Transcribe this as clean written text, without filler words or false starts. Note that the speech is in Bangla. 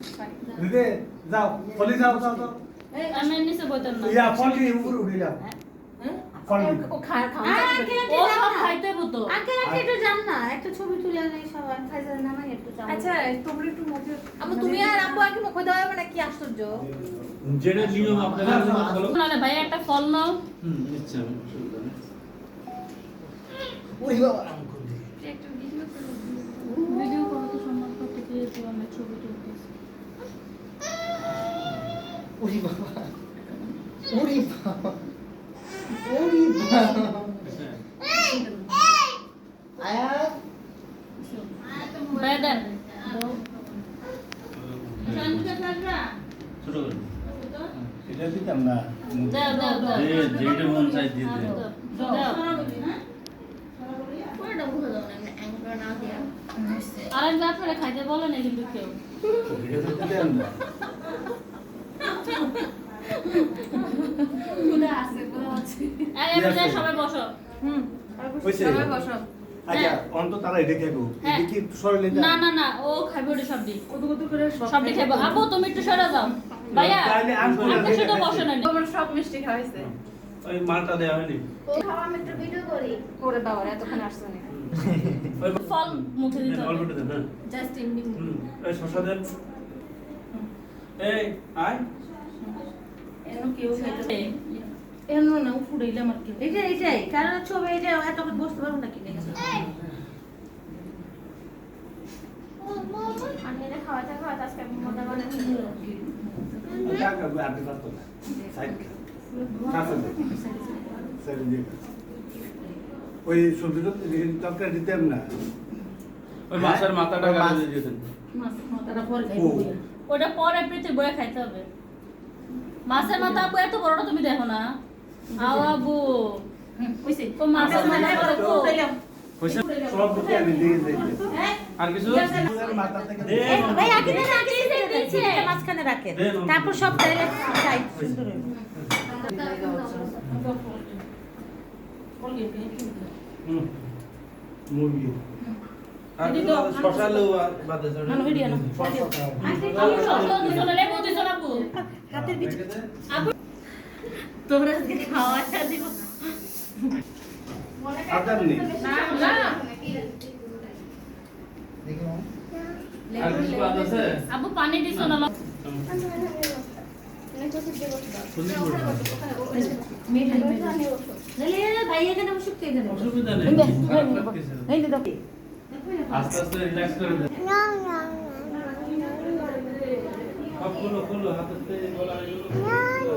দিদি যাও ফলি যাও যাও যাও আমি নিচে বইতাম না ইয়া ফলি উপরে উঠিলাম ফলি ও খায় খাওয়া ও সব খাইতে বতো আঙ্কেল আঙ্কেল একটু যান না একটা ছবি তুলে নেই সবাই খাইছেন না মানে একটু যান আচ্ছা তোমরা একটু মুখে আম্মু তুমি আর আব্বু আগে মুখে দেওয়া হবে না কি আশ্চর্য যেটা নিয়ম আপনারা ফলো নালে ভাই একটা ফল নাও আচ্ছা ওই বাবা আম করে একটু ভিডিও করো ভিডিও করো তো সম্মান করতে গিয়ে তো আমি ছবি তুলতেছি ওরে বাবা ওরে বাবা ওরে বাবা আয়া ভাই দেন ছোট করে এটা দিতাম না দাও দাও দাও যেটা মন চাই দিয়ে দে দাও পুরোটা মুখে দাও না অ্যাঙ্কার না দিয়া আর আমি আপনারা খাইতে বলে না কিন্তু কেউ এটা দিতাম না খুদা আছে খুদা আছে এবার সবাই বসো হইছে সবাই বসো আচ্ছা অন্ত তারা এটা খাইবো হ্যাঁ। এটা কি সরলে না না না ও খাইবে ওটা সবদি কত কত করে সবদি খাইবো আপু তুমি একটু সরে যাও ভাইয়া তাহলে আম করে আপনি শুধু বসো না তোমার সব মিষ্টি খাওয়াইছে ওই মালটা দেওয়া হয়নি খাওয়া আমি একটু ভিডিও করি করে বাবা এতক্ষণ আসছে না ওই ফল মুখে দিতে হবে অল্পটা দেন হ্যাঁ জাস্ট এমনি এই শশা দেন এই আয় এমন কেউ খাইতে এই, এমন না উড়াইলে আমার কি এইটাই কারণ ছবি এটা এত বসতে পারবো না কি আমি এটা খাওয়াতে খাওয়াতে আজকে আমি মোটা বানাচ্ছি যা করবে আর দিতে পারতো না সাইড কাছে সাইড দিয়ে ওই সবজিটা তরকারি দিতাম না ওই মাছের মাথাটা গালে দিয়ে দেন মাথাটা পরে ও ওটা পরে প্রীতি বয়ে খাইতে হবে মাছের মাথা আপু এত বড়টা তুমি দেখো না আও আবু কইছে ও মাছের মাথা বড় তো উড়াইলাম হইছে সব দিতে আমি দিয়ে দিই আর কিছু মাথা থেকে দে ভাই আগে দেন আগে দিয়েছি এটা মাঝখানে রাখেন তারপর সব ডাইরেক্ট সাইড সুন্দর হইবে হুম মুরগি আর শশা লো বাদে না ভিডিও না আপু সব দুজনে লেবু দিছো না আপু হাতের ভিতরে আপু তোমরা আজকে খাওয়াটা দিব আদার নেই না আর কিছু বাদ আছে আপু পানি দিছো না ভাই এখানে বসে এখানে অসুবিধা নেই এই যে দেখো আস্তে আস্তে রিল্যাক্স করে দেন সব খুলো খুলো হাতে গলা